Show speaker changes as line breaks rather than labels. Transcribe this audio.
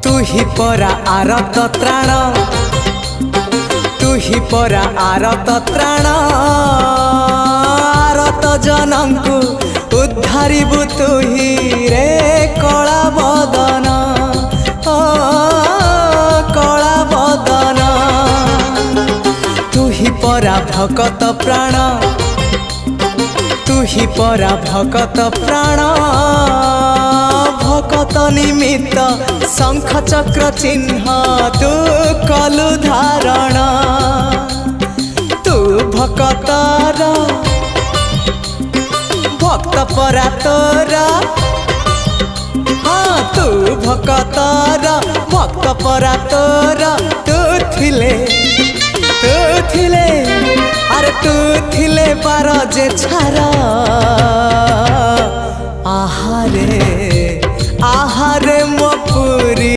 तू ही परा आरत त्राण तू ही परा आरत त्राण आरत जनंकु उद्धारिबु तू ही रे कला बदन ओ कला बदन तू ही परा भगत प्राण तू ही परा भगत प्राण भगत निमित्त शंख चक्र चिन्ह तू कलु धारण तू भगतर भक्त परा तोर हाँ तू भगतर भक्त परा तोर तू थिले अरे तू थिले पार जे छारा आहारे आहारे मो पुरी